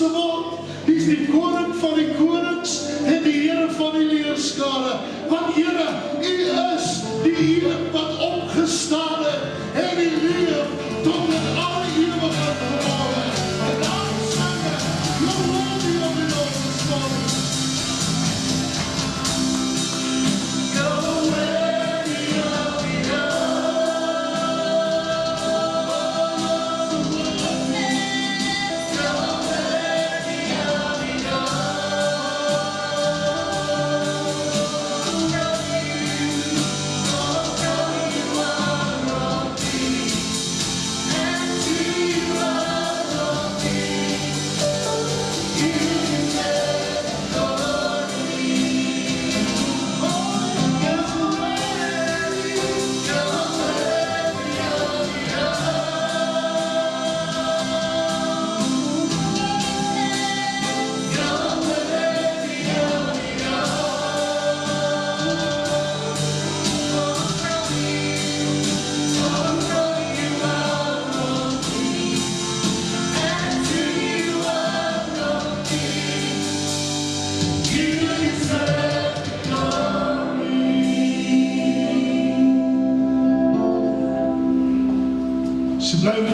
grootste word. Hy is die koning van die konings en die Here van die leerskare. Want Here, U is die een wat opgestaan het en die leef tot in alle ewigheid vermore. En daarom sing ek, You're worthy of it all this morning. You're worthy of it all.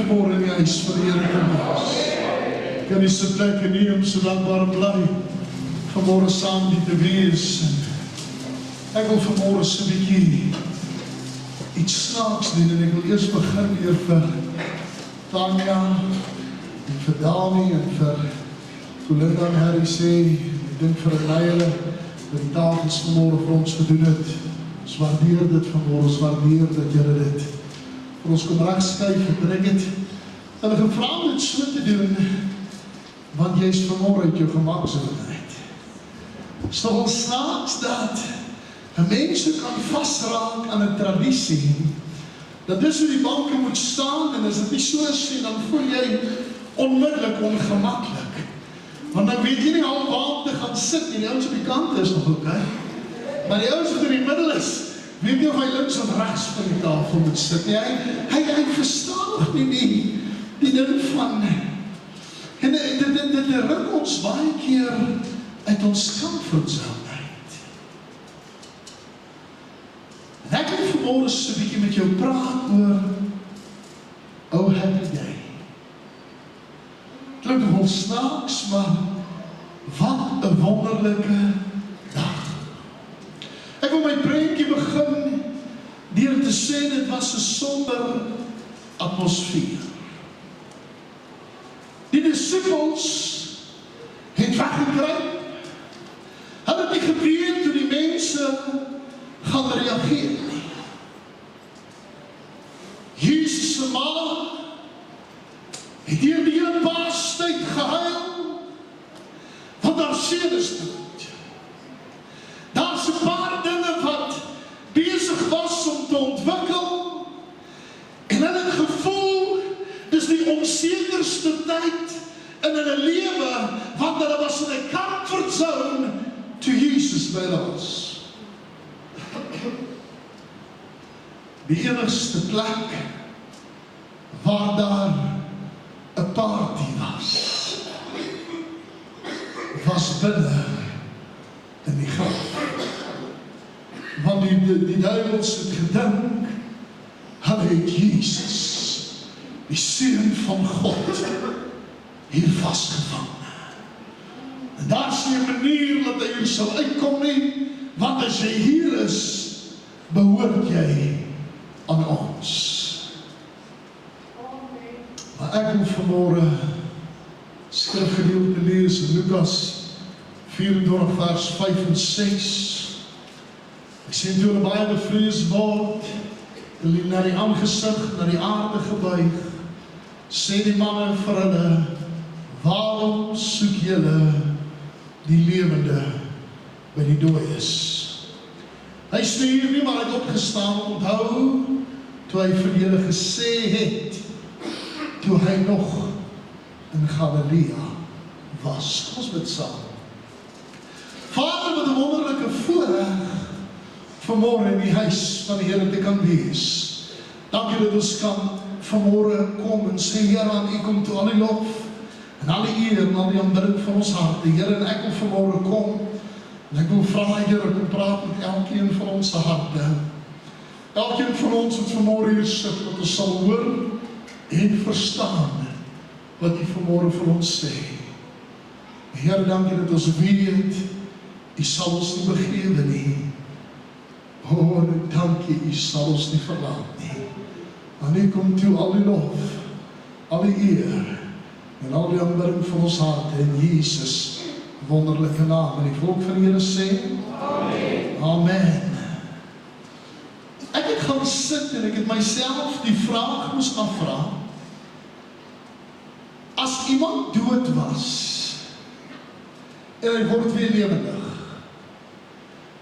Vanmorgen in die huis van die Here kan wees. Kan jy sy plek neem, so dankbaar bly, vanmorgen saam die te wees. Ek wil vanmorgen so 'n bietjie iets snaaks doen, en ek wil eers begin weer vir Tanya, en vir Dani, en vir Linda en Harry sê, ek dink vir hulle, dat die tafels vanmorgen vir ons gedoen het. Ons waardeer dit vanmorgen, ons waardeer dat julle dit vir ons kom regskuif, gedruk het, en gevra om dit so te doen, want jy is vanmorgen uit jou gemaksoorheid. Het is nogal snaaks dat een mens kan vasraak aan een tradisie, dat dis hoe die banke moet staan, en as dit nie so is, dan voel jy onmiddellik ongemakkelijk. Want dan weet jy nie al waar te gaan sit, en die ouens op die kant is nog oké, maar die ouens wat in die middel is, weet nie of hy links of rechts van die tafel moet sit nie. Hy verstaan nog nie die ding van. En dit ruk ons baie keer uit ons comfortzone uit. En ek wil vanmorgen so 'n bietjie met jou praat oor Oh Happy Day. Klink nogal snaaks, maar wat 'n wonderlike dag. Ek wil my prentjie begin deur te sê dit was 'n somber atmosfeer. Die disippels het weggekruip. Hulle het nie geweet hoe die mense gaan reageer nie. Jesus se ma het deur die hele Paastyd gehuil, want haar seun is dood. Daar's 'n paar dinge wat besig was om te ontwikkel, en hulle het gevoel, dis die onsekerste tyd in hulle lewe, want hulle was in 'n comfort zone toe Jesus by hulle was. Die enigste plek waar daar 'n party was binne in die graf. Want die duivels het gedink, hulle het Jesus, die Seun van God, hier vastgevang. En daar is nie 'n manier dat hy hier sal uitkom nie, want as jy hier is, behoort jy aan ons. Maar ek wil vanmorgen skrifgedeelte lees in Lukas 24 vers 5 en 6. Ek sien toe hulle baie bevrees word, hulle na die aangesig, na die aarde gebuig, sê die manne vir hulle, waarom soek julle die lewende by die dooies? Hy is nie hier nie, maar hy het opgestaan, onthou, toe hy vir julle gesê het, toe hy nog in Galilea was. Kom ons bid saam. Vader, met 'n wonderlike voorreg vanmorgen in die huis van die Here te kan wees. Dankie dat ons kan vanmorgen kom en sê, Here, aan U kom toe al die lof En alle eer en al die aanbidding van ons hart. Here, en ek wil vanmôre kom, en ek wil vra, Here, kom praat met elkeen van ons harte. Elkeen van ons wat vanmôre hier sit, wat ons sal hoor en verstaan wat U vanmôre vir ons sê. Here, dankie dat ons weet, U sal ons nie begewe nie. O, en dankie, U sal ons nie verlaat nie. En U kom toe al die lof, al die eer, en al die aanbidding van ons harte in Jesus wonderlike naam. En die volk van die Here sê, Amen. Amen. Ek het gaan sit en ek het myself die vraag moes afvra, as iemand dood was, en hy word weer lewendig,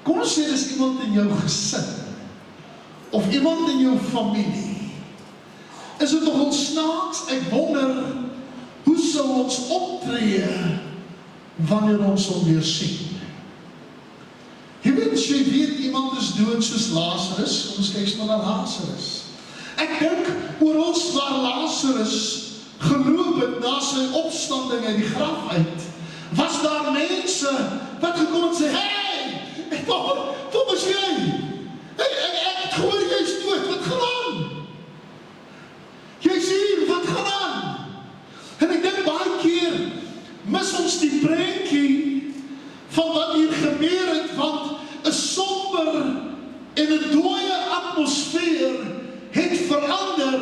kom ons sê, dis iemand in jou gesin, of iemand in jou familie, is het nogal snaaks, ek wonder, hoe sal ons optree, wanneer ons hom weer sien? Jy weet, iemand is dood soos Lazarus, kom ons kyk maar na Lazarus. Ek dink, oor ons waar Lazarus geloop het, na sy opstanding uit die graf uit, was daar mense, wat gekom en sê, hey, wat was jy? Ek het gehoor, jy is dood, wat gaan aan? Jy is hier, wat gaan aan? En ek dink baie keer, mis ons die prentjie, van wat hier gebeur het, want een somber en een dooie atmosfeer het verander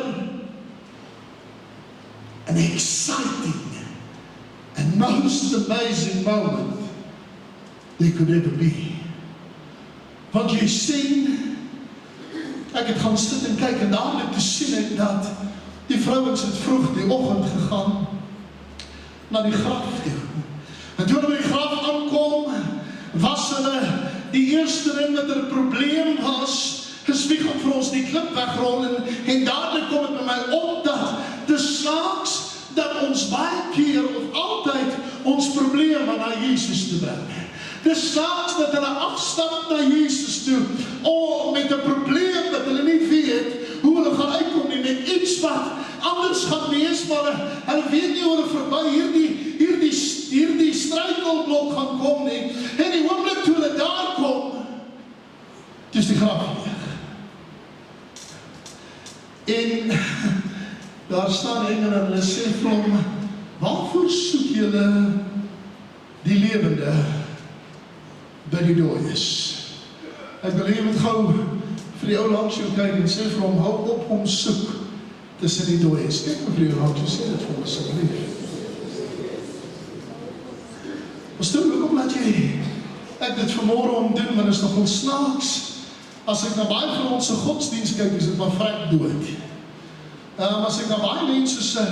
an exciting and most amazing moment they could ever be. Want jy sien, ek het gaan sit en kyk en dadelijk te sien ek dat die vrouwens het vroeg die oggend gegaan na die graf toe. En toe hulle by die graf aankom, was hulle die eerste ding wat er 'n probleem was, gespiegel vir ons die klip wegrol en dadelijk kom het by my op dat die snaaks dat ons baie keer of altyd ons probleme na Jesus te bring. Dis snaaks dat hulle afstap na Jesus toe, met 'n probleem dat hulle nie weet hoe hulle gaan uitkom nie, met iets wat anders gaan wees, maar hulle weet nie hoe hulle verby hierdie struikelblok gaan kom nie, en die oomblik toe hulle daar kom, dis die graf leeg. En daar staan engele en hulle sê vir hom, waarvoor soek julle die lewende by die dooies? Ek wil jy moet gou vir die ou langs jou kyk en sê vir hom, hou op hom soek tussen die dooies. Kyk vir die ou langs jou, sê dit vir hom asseblief. Pastoor, hoekom laat jy ek dit vanmôre om doen, want is nogal snaaks. As ek na baie van ons godsdienst kyk, is dit maar vrek dood. As ek na baie mense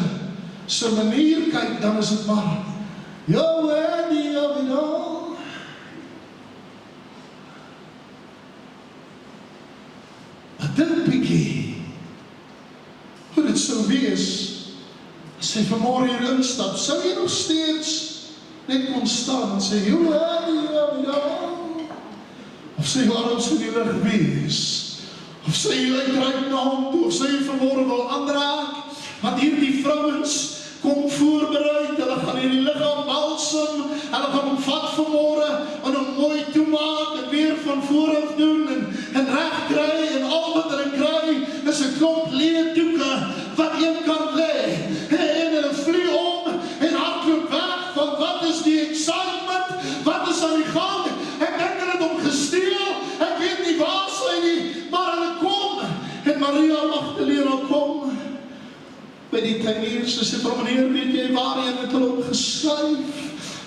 se manier kyk, dan is dit maar you're worthy of it all. Maar dink bietjie hoe dit sou wees as jy vanmôre hier instap, sou jy nog steeds net kon staan en sê you're worthy of it all. Of sê jy waarom sou die lig wees? Of sê jy uitreik na hom toe, of sê jy vanmôre wil aanraak, want hier die vrouwens kom voorbereid, hulle gaan hier die liggaam balsem, hulle gaan hom vat vanmôre, en hom mooi toemaak, en weer van vooraf doen, en recht kry, en al wat hulle kry, is 'n klomp leë doeke, wat een kant lê, en hulle vlieg om, en hardloop weg, van wat is die excitement, wat is aan die gang, ek dink hulle het hom gesteel, ek weet nie waar sy nie, maar hulle kom, en Maria Magdalena kom, by die tuiniers, sy sê, meneer, weet jy waarheen het hulle hom geskuif?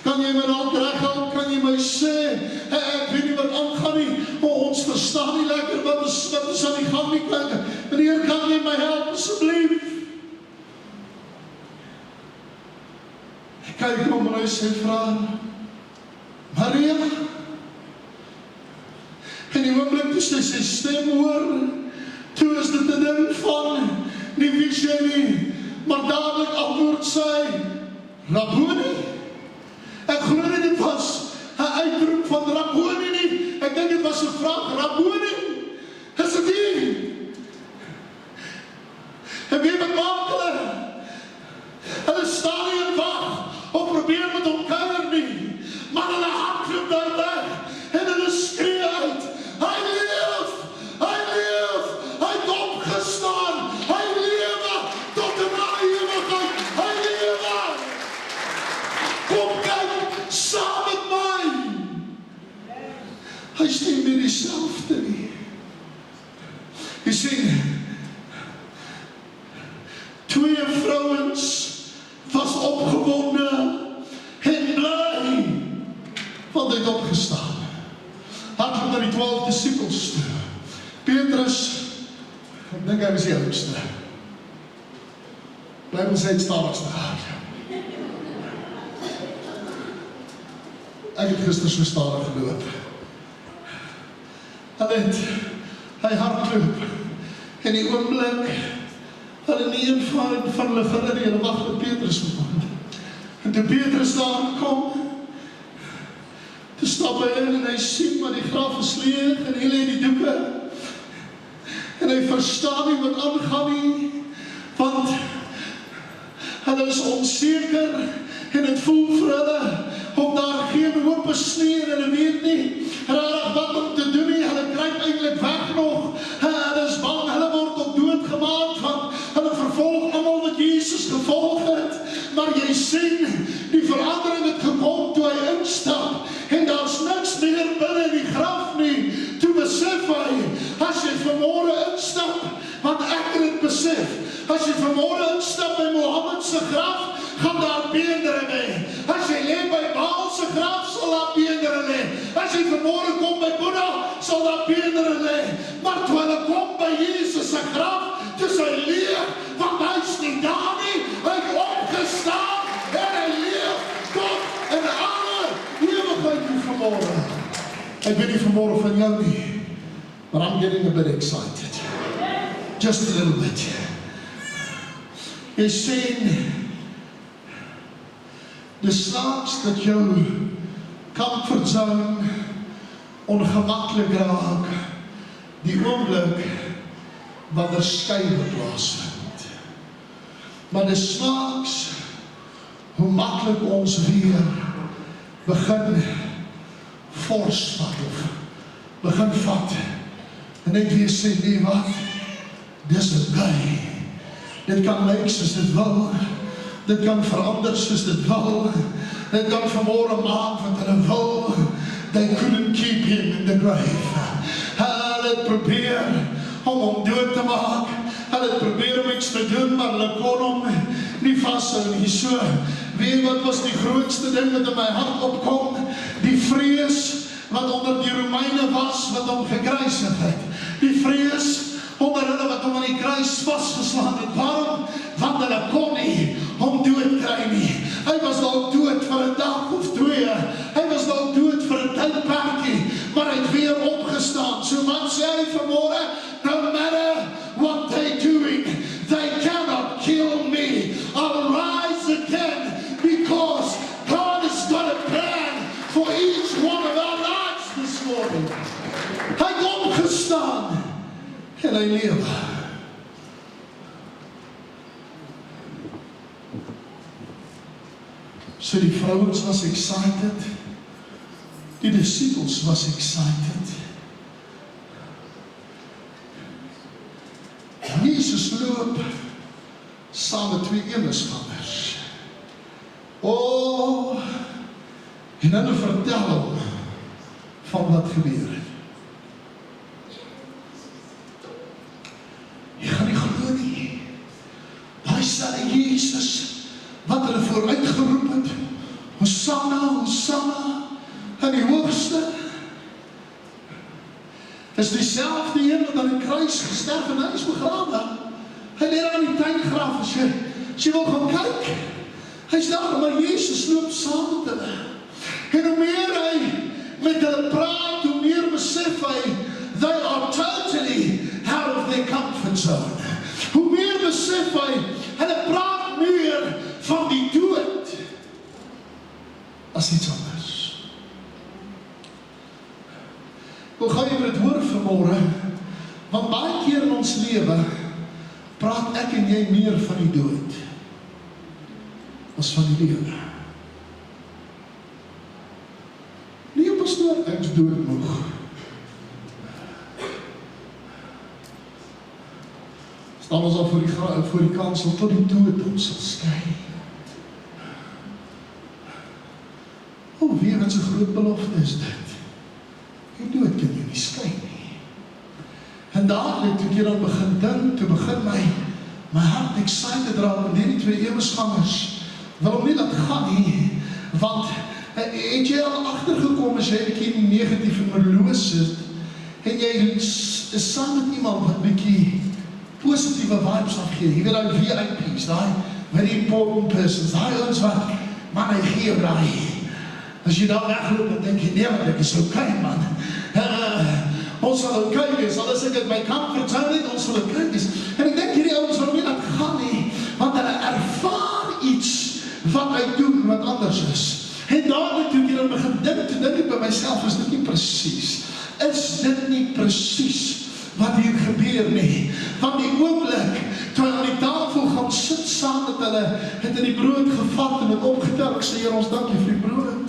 Kan jy my dalk reghelp? Kan jy my sê? Ek weet nie wat aangaan nie, ons verstaan nie lekker, wat is aan die gang nie, meneer, kan jy my help, asseblief? Ek kyk om en hy sê, vra, Maria, en die oomblik toe sy stem hoor, toe is dit 'n ding van, nie wie sy nie, maar dadelijk antwoord sy, Rabboni. Ek glo nie dit was 'n uitroep van Rabboni nie, ek dink dit was 'n vraag, Rabboni, is dit hier? En weet wat maak hulle? Hulle staan hier en wag dieselfde nie. Jy sien, 2 vrouens was opgewonde en bly, want hy het opgestaan. Hardloop na die 12 disciples toe. Petrus, ek dink hy was die oudste. Bybel sê het stadigste gehardloop. Ek het gister so stadig geloop. Hy hardloop, en die oomblik, hulle nie een van hulle verder nie, hulle wacht met Petrus gekom. En toe Petrus daar kom, toe stap hy in en hy sien maar die graf is leeg en hy lê die doeke. En hy verstaan nie wat aangaan nie, want hulle is onseker en het voel vir hulle of daar geen hoop is nie en hulle weet nie rarig wat om te doen nie, hulle kruip eintlik weg nog, hulle is bang, hulle word op dood gemaak, want hulle vervolg almal wat Jesus gevolg het, maar jy sien, die verandering het gekom toe hy instap, en daar's niks meer binne in die graf nie, toe besef hy, as jy vanmôre instap, want ek het het besef, as jy vanmôre instap by Mohammed se graf, gaan daar beendere mee. As jy lê by Baal se graf, sal daar beendere lê. As jy vanmôre kom by Boeddha, sal daar beendere lê. Maar toe hulle kom by Jesus se graf, dis hy leeg, want hy is nie daar nie, hy het opgestaan, en hy leef tot in alle ewigheid nie vanmôre. Ek weet nie vanmôre van jou nie, but I'm getting a bit excited. Just a little bit. Jy sien, dis snaaks dat jou comfort zone ongemaklik raak, die oomblik wanneer skuwe plaasvind. Maar dis snaaks hoe maklik ons weer begin forsvat of begin vat en net weer sê, nee wat, dis het by. Dit kan lyk soos dit wil, dit kan verander soos dit wil, dit kan vanmôre maak wat hulle wil, they couldn't keep him in the grave. Hulle het probeer om hom dood te maak, hulle het probeer om iets te doen, maar hulle kon hom nie vashou nie. So, weet wat was die grootste ding wat in my hart opkom? Die vrees wat onder die Romeine was, wat hom gekruisig het. Die vrees onder hulle wat hom aan die kruis vasgeslaan het. Waarom? Want hulle kon nie hom dood kry nie. Hy was dalk dood vir 'n dag of 2. Hy was dalk dood vir 'n tydperkie, maar hy het weer opgestaan. So wat sê hy vanmôre? No matter what they're doing, they cannot kill me. I'll rise again because God has got a plan for each one of our lives this morning. Hy het opgestaan en hy leef. So die vrouens was excited, die disciples was excited. Jesus loop saam met 2 eemesgangers. Oh, en hulle vertel hom van wat gebeur het. Jy gaan nie glo nie. Daar is die Jesus wat hulle vooruitgeroep het. Hosanna, Hosanna, in die hoogste. Is dieselfde een wat aan die kruis gesterf en hy is begrawe. Hy lê aan die tuingraf, as jy wil gaan kyk. Hy is daar, maar Jesus loop saam met hulle. En hoe meer hy met hulle praat, hoe meer besef hy, they are totally out of their comfort zone. Hoe meer besef hy, hulle praat meer van die dood as iets anders. Hoe gaan jy dit hoor vanmôre? Want baie keer in ons lewe praat ek en jy meer van die dood as van die lewe. Nee, pastoor, ek is doodmoeg. Staan ons al voor die kansel tot die dood ons sal skei. O, weet wat so groot belofte is dit? Die dood kan jy nie skei. En dadelik toe ek hier dan begin dink, toe begin my hart excited raak met die twee ewesgangers. Wil hom nie laat gaan nie, want het jy al agtergekom as jy 'n bietjie negatief en moedeloos is, en jy is saam met iemand wat bietjie positiewe vibes afgee, jy weet daai VIP's, daai very important persons, daai ons wat, man, hy gee daai. As jy daar wegloop, dan denk jy, nee, maar ek is okay, man. Ons sal okay wees, al is ek in my comfort zone, ons sal okay wees. En ek denk hierdie ouens wil nie laat gaan nie, want hulle ervaar iets wat hy doen, wat anders is. En dadelik toe ek hier begin dink ek by myself, is dit nie presies? Is dit nie presies wat hier gebeur nie? Van die oomblik, toe hy aan die tafel gaan sit saam met hulle, het in die brood gevat en het opgetel, ek sê, Heer, ons dankie vir die brood.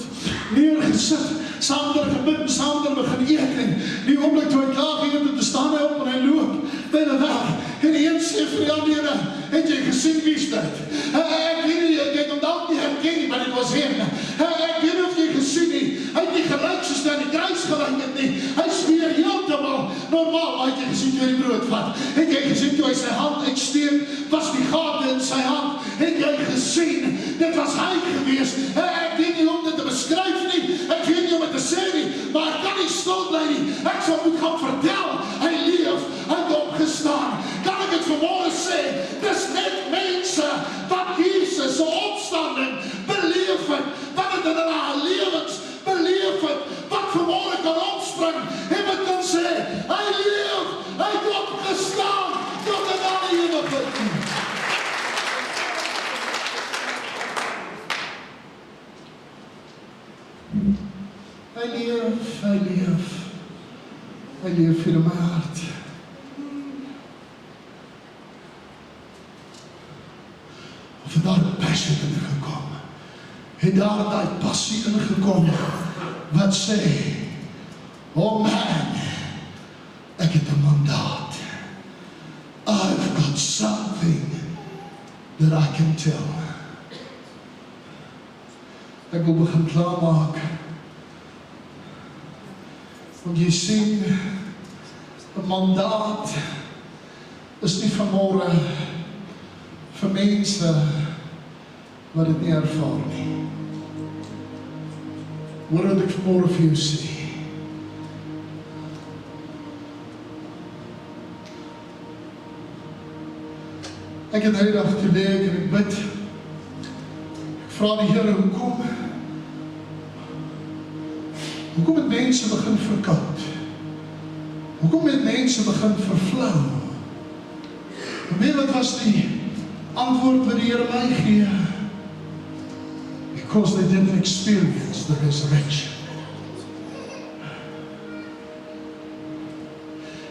Neergesit, saam met hulle gebid, saam met hulle begin eet, en die oomblik toe hy klaar geëet het, staan hy op en hy loop by hulle weg, en die een sê vir die ander, het jy gesien wie is dit? Ek weet nie, ek het hom dalk nie herken nie, maar dit was hem. Ek weet nie of jy gesien nie, hy het nie gelyk soos hy aan die kruis gelyk het nie, hy sweer heeltemal normaal, het jy gesien toe hy die brood vat, het jy gesien toe hy sy hand uitsteek, was die gate in sy hand, het jy gesien, dit was hy gewees, ek weet nie om dit te beskryf nie, ek weet nie om dit te sê nie, maar ek kan nie stil bly nie, ek sal moet gaan vertel, hy leef, hy het opgestaan, kan ek het vanmorgen sê, dis net mense, wat Jesus se opstanding beleef het, wat het in hulle lewens beleef het, wat vanmorgen kan opspring, en wat kan sê, hy leef, hy het opgestaan, tot in alle ewigheid. Hy leef vir my hart. Of het daar 'n passion ingekom, het daar daai passie ingekom, wat sê, oh man, ek het 'n mandaat. I've got something that I can tell. Ek wil begin klaarmaak. Want jy sien, 'n mandaat is nie vanmôre vir mense wat dit nie ervaar nie. Hoor wat ek vanmôre vir jou sê. Ek het die dag te leeg en ek bid. Ek vra die Here, hoekom het mense begin verkoud? Hoekom het mense begin vervlou? En weet wat was die antwoord wat die Here my gee? Because they didn't experience the resurrection.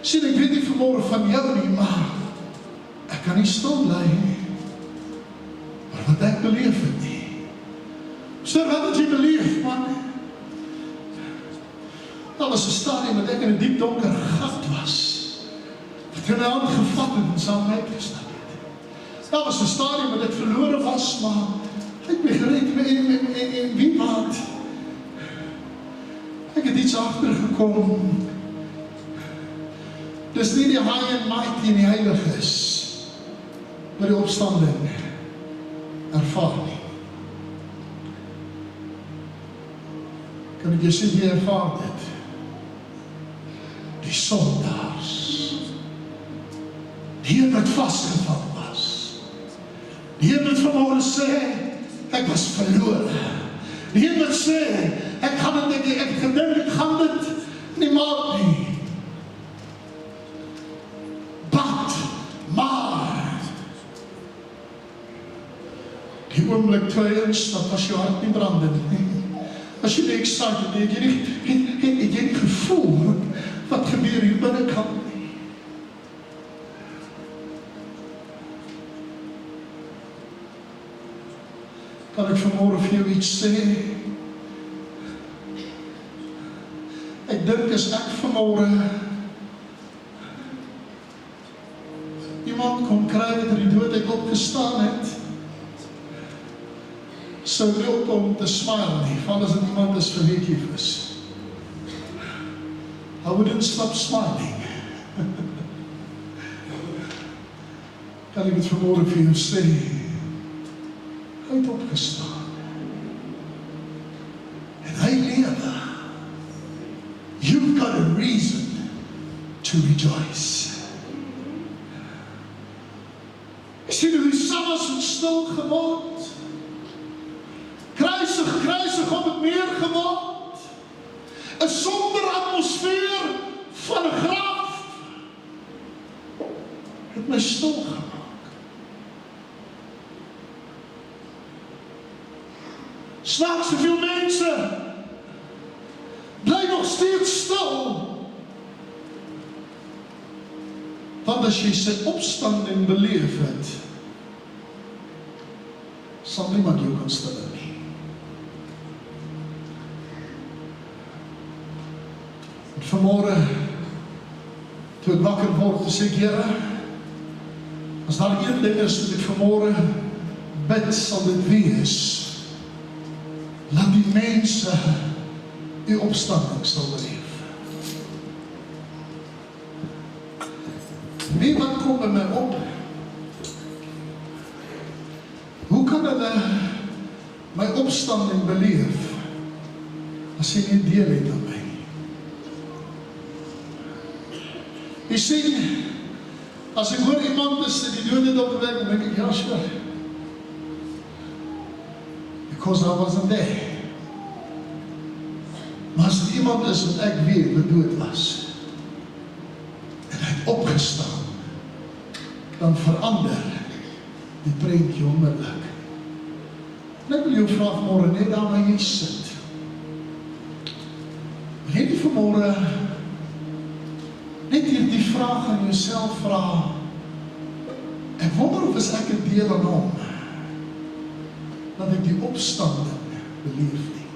Sien, ek weet nie vanmôre van jou nie, maar ek kan nie stil bly nie. Maar wat ek beleef het nie. So wat het jy beleef, man? Dat was 'n stadium wat ek in 'n diep donker gat was. Wat in my hand gevat het en saam met my gestap het. Dat was 'n stadium wat ek verlore was, maar ek het my gered en wie wat. Ek het iets agtergekom. Dis nie die high and mighty en die heiliges wat die opstanding ervaar nie. Kan ek jy sê, jy ervaar dit? Die sondaars, die een wat vastgevat was, die een wat vanmôre sê, ek was verloor, die een wat sê, ek gaan dit, ek gedink, ek gaan dit nie maak nie, maar, die oomblik toe hy instap, was jou hart nie brandend nie, as jy nie excited nie, het jy nie gevoel, wat gebeur hier binnekant nie. Kan ek vanmôre vir jou iets sê? Ek dink as ek vanmôre iemand kon kry wat uit die dood uit opgestaan het, sou nie op om te smile nie, van as dit iemand is verweekief is. I wouldn't stop smiling. kan ek dit vanmôre vir jou sê, hy het opgestaan. En hy lewe. You've got a reason to rejoice. Ek sien hoe die sommers het stil geword. Kruisig, om het meer geword. 'n somber atmosfeer van 'n graf het my stil gemaak. Snaaks soveel mense bly nog steeds stil. Want as jy sy opstanding beleef het, sal niemand jou kan stil nie. Vanmôre, toe ek wakker word, sê ek, Here, as daar een ding is wat ek vanmôre bid, sal dit wees, laat die mense die opstanding sal beleef. Wie wat kom by my op? Hoe kan hulle my opstanding beleef as jy nie deel het aan my? Jy sien, as ek hoor iemand is die dode opgewek, dan denk ek, ja, sure. Because I wasn't there. Maar as er iemand is wat ek weet wat dood was, en hy het opgestaan, dan verander die prentjie onmiddellik. En ek wil jou vraag vanmôre, net daar waar jy sit. Wil jy nie vanmôre net hier die vraag aan jouself vra, ek wonder of is ek 'n deel aan hom, dat ek die opstanding beleef nie.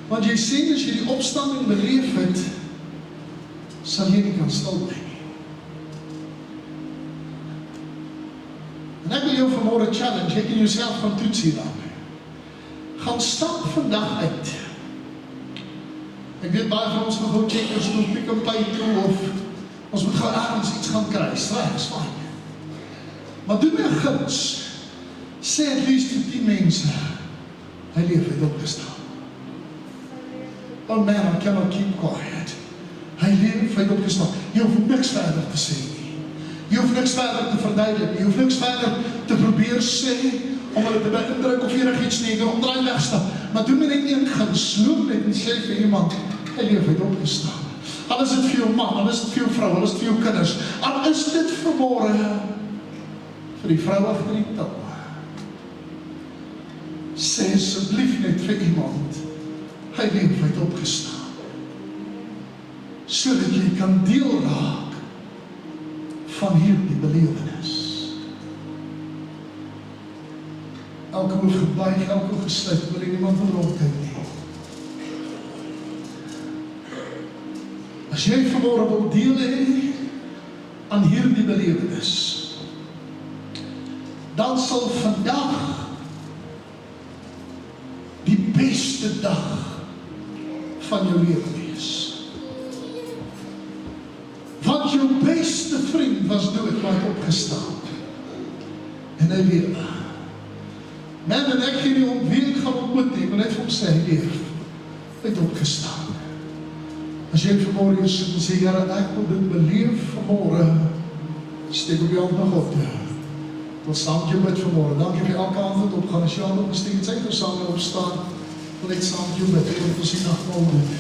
Want jy sien, as jy die opstanding beleef het, sal jy nie kan stil bly nie. En ek wil jou vanmôre challenge, jy kan jouself gaan toets hieraan. Gaan stap vandag uit. Ek weet baie van ons gaan gou check, ons moet Pick n Pay toe, of ons moet gou ergens iets gaan kry, is fijn. Maar doen my 'n guns, sê at least vir 10 mense, hy leef, hy het opgestaan. Oh man, I cannot keep quiet. Hy leef, hy het opgestaan. Jy hoef niks verder te sê nie. Jy hoef niks verder te verduidelik nie. Jy hoef niks verder te probeer sê, om hulle te beïndruk of enig iets nie, omdraai wegstap. Maar doen my net een guns, loop net en sê vir iemand, hy leef, hy het opgestaan. Al is dit vir jou man, al is dit vir jou vrou, al is dit vir jou kinders, al is dit vanmôre vir die vrou agter die tou. Sê asseblief net vir iemand, hy leef, hy het opgestaan. Sodat jy kan deel raak van hierdie belewenis. Elke hoofd gebuig, elke hoofd gesluit, wil jy niemand van rondkyk nie. As jy vanmôre wil deel hê aan hierdie belewenis, dan sal vandag die beste dag van jou lewe wees. Want jou beste vriend was dood, maar het opgestaan. En hy lewe. Man, en ek gee nie om wie ek gaan ontmoet nie, maar net vir hom sê, hy leef. Hy het opgestaan. As jy vanmôre jou sit en sê, Here, ek wil dit beleef vanmôre, steek op jou hand na God. Ek wil saam met jou bid vanmôre. Dankie vir elke antwoord opgaan. As jy hand opgesteek het, sy saam met opstaan, wil ek saam met jou bid. Ek wil ons die nagmaal doen.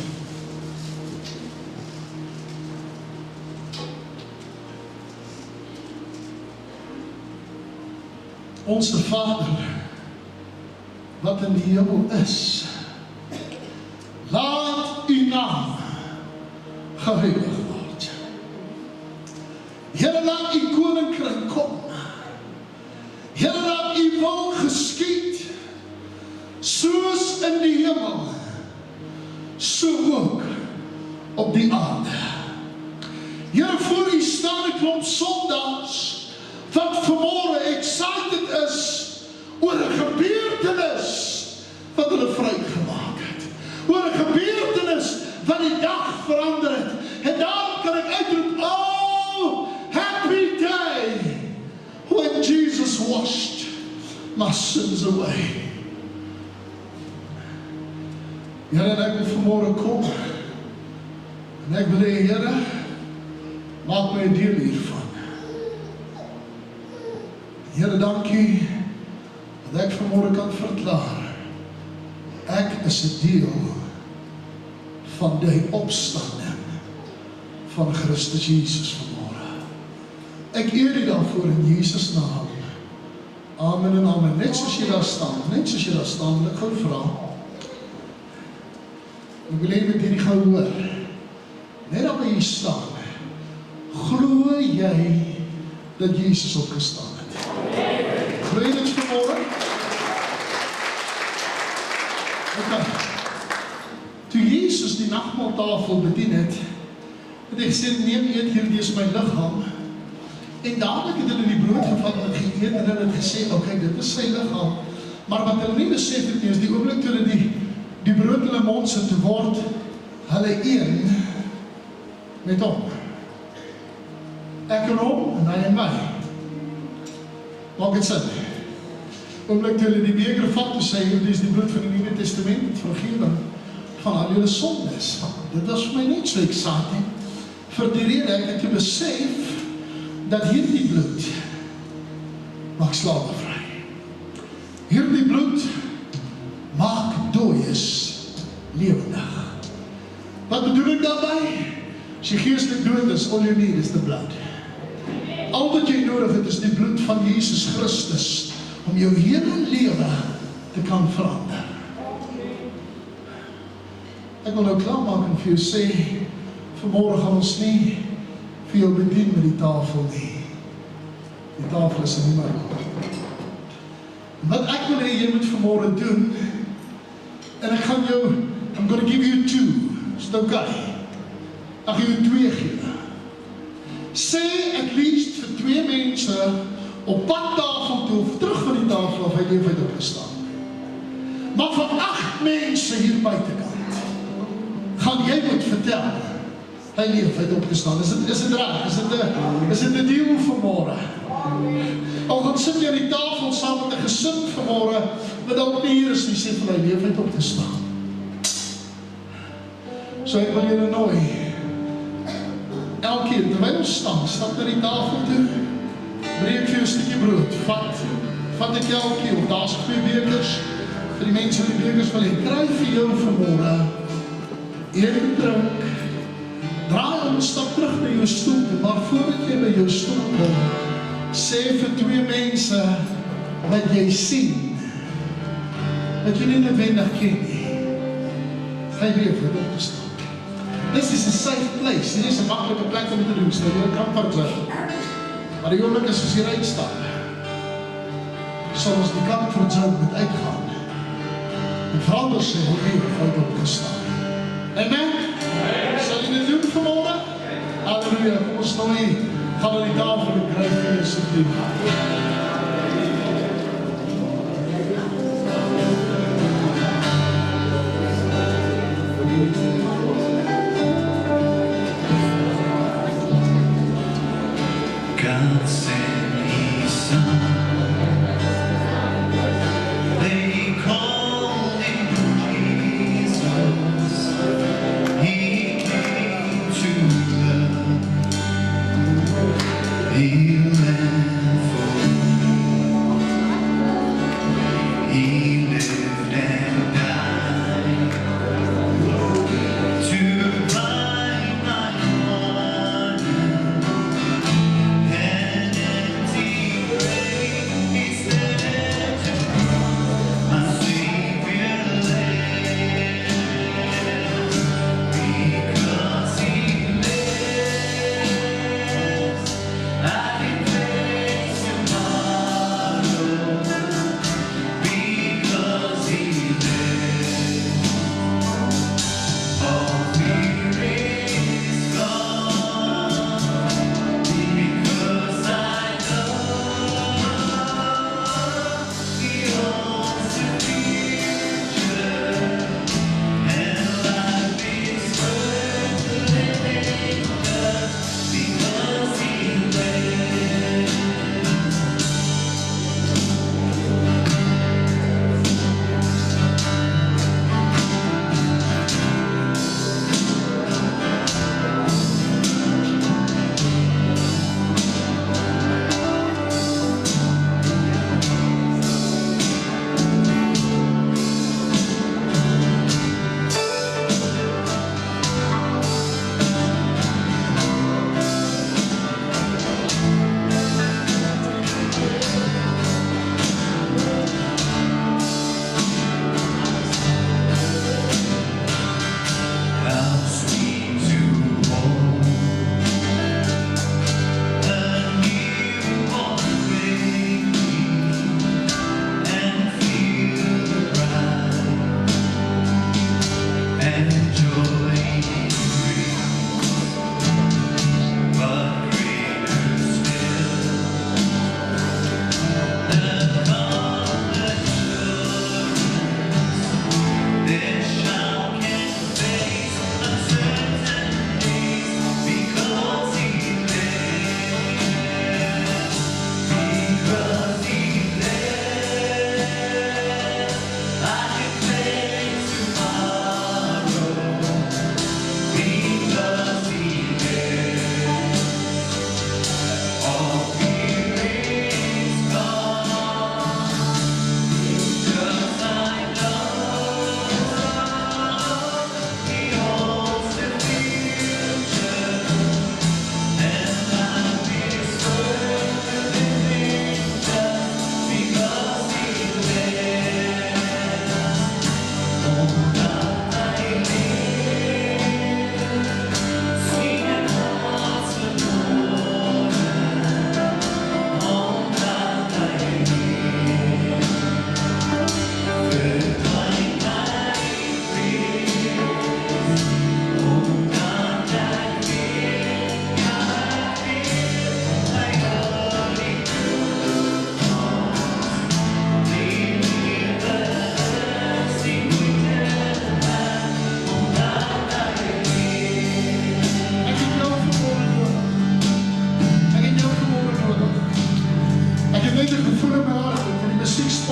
Onze Vader, wat in die hemel is, laat uw naam geheilig word. Here, laat uw koninkryk kom. Here, laat uw wil geskied, soos in die hemel, so ook op die aarde. Here, voor u staan 'n klomp sondaars, wat vanmôre excited is oor 'n gebeurtenis wat hulle vrygemaak het. Oor 'n gebeurtenis wat die dag verander het. En daarom kan ek uitroep, oh, happy my sins away. Here, en ek wil vanmôre kom, en ek wil hê, Here, maak my 'n deel hiervan. Here, dankie, dat ek vanmôre kan verklaar, ek is 'n deel van die opstanding van Christus Jesus vanmôre. Ek eer U daarvoor in Jesus naam. Amen en amen. Net soos jy daar staan, wil ek gou vra. Ek wil hê met hierdie gou hoor. Net daar by jy staan. Glo jy dat Jesus opgestaan het? Glo jy dit vanmôre? Okay. Toe Jesus die nagmaaltafel bedien het hy gesê, neem eet, hierdie is my liggaam. En dadelik het hulle die brood gevat en geëet en hulle het gesê, okay, dit is sy liggaam. Maar wat hulle nie besef het nie, is die oomblik toe hulle die brood in hulle mond sit te word, hulle een met hom. Ek en hom en hy en my. Maak het sin. Oomblik toe hulle die beker vat, toe sê, dit is die bloed van die Nuwe Testament, vergewing van al julle sondes. Dit was vir my net so exciting. Vir die rede ek het te besef dat hierdie bloed maak slawe vry. Hierdie bloed maak dooies lewendig. Wat bedoel ek daarby? As jy geestelik dood is, all you need is the blood. Al wat jy nodig het is die bloed van Jesus Christus om jou hele lewe te kan verander. Ek wil nou klaarmaak en vir jou sê, vanmôre gaan ons nie vir jou bedien met die tafel nie. Die tafel is in die middel. Wat ek wil hê jy moet vanmôre doen, en ek gaan jou, I'm going to give you 2, is dit okay? Ek gaan jou 2 gee. Sê at least vir 2 mense op pad tafel toe, of terug van die tafel, of hy leef uit opgestaan. Maar van 8 mense hier buitekant, gaan jy moet vertel, hy leef uit opgestaan. Is dit reg? Is dit 'n deal vanmôre? Al gaan sit jy aan die tafel saam met 'n gesin vanmôre, wat dalk nie hier is nie, sê vir hy leef uit opgestaan. So ek wil julle nooi, elkeen, terwyl ons staan, stap na die tafel toe, breek vir jou 'n stukkie brood, vat ek elkeen, of daar's 2 bekers, vir die mense wat die bekers wil hê, kry vir jou vanmôre, eet en drink, draai om, stap terug na jou stoel toe, maar voordat jy by jou stoel kom, sê vir 2 mense wat jy sien, wat jy nie noodwendig ken nie, hy leef het opgestaan. This is a safe place, dit is 'n maklike plek om te doen, so jy kan comfort. Maar die oomblik is as jy uitstap, sal ons die comfort zone moet uitgaan, en verander sy hoe leef het opgestaan. Amen? Sal jy dit doen vanmôre? Halleluja, kom ons nou hier. Gaan na die tafel en kry vir jou asseblief. God sent His Son. They called Him Jesus. He came to love, heal and forgive.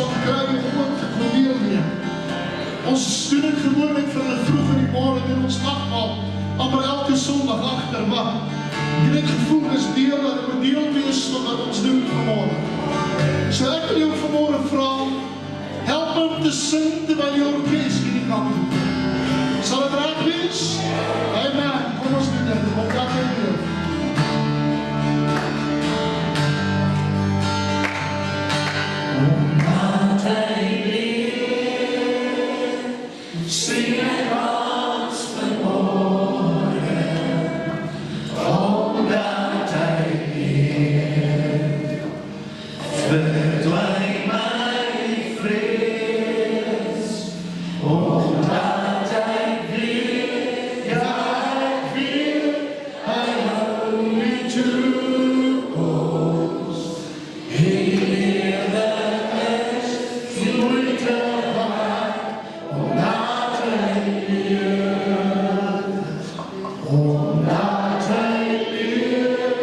sal kry om het te kon deelneem. Ons doen dit gewoonlik vir hulle vroeg in die môre in ons nagmaal, amper elke Sondag agter, maar jy het gevoel is deel dat ek moet deel wees van wat ons doen vanmôre. So ek wil jou vanmôre vra, help my om te sing terwyl die orkes hierdie kant toe. Sal het reg wees? Amen. Kom ons doen dit, op dat hy leef. Omdat hy leef, sing ek als vanmorgen. Omdat hy leef, verdwyn my vrees. Omdat hy leef, ja ek weet, hy hou my toekoms. Hy lewe is die moeite waard, omdat hy leef. Omdat hy leef,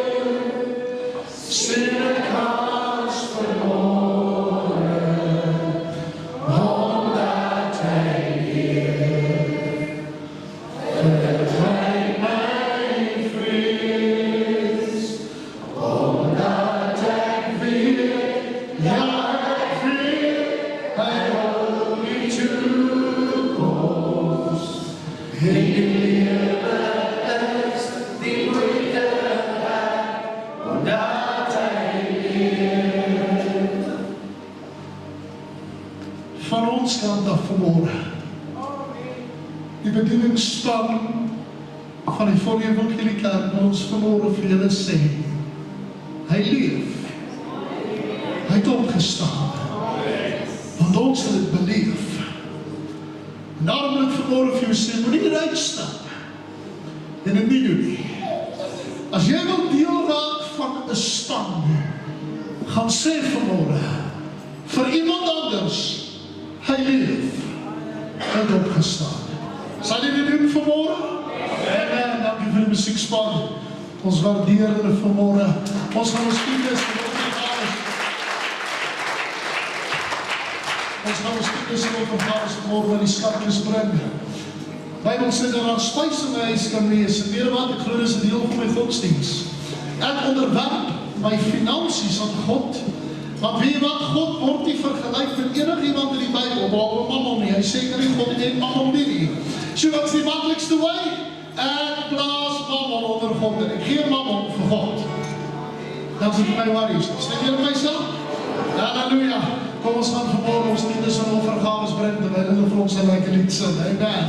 sien ek als verloren. Omdat hy leef, verdwyn my vrees. Omdat ek weet, ja ek weet, hy hou my toekoms. Hy lewe is die moeite waard, omdat hy leef. Van ons kant af vanmôre, die bedieningsspan van die Volle Evangelie Kerk wil ons vanmôre vir julle sê, hy leef, hy het opgestaan, want ons het dit beleef. En daarom wil ek vanmôre vir jou sê, moet nie eruit stap en dit nie doen nie. As jy wil deel raak van 'n span, gaan sê vanmôre vir iemand anders, hy leef, hy het opgestaan. Sal jy dit doen vanmôre? Amen. Dankie vir die musiekspan. Ons waardeer hulle vanmôre. Ons gaan ons kinders vanmôre na die skatkis bring. Bybel sê dat daar spys in my huis kan wees. En weet wat, ek glo dis 'n deel van my godsdiens. Ek onderwerp my finansies aan God. Want weet wat, God word nie vergelyk met enigiemand in die Bybel, behalwe Mammon nie. Hy sê nie God het Mammon nie. So wat is die maklikste wy? Ek plaas Mammon onder God en ek gee Mammon vir God. Dan is dit my worries. Stem jy met my saam? Halleluja. Kom ons gaan vanmôre ons tiendes en offergawe bring terwyl hulle vir ons 'n lekker lied sing. Amen.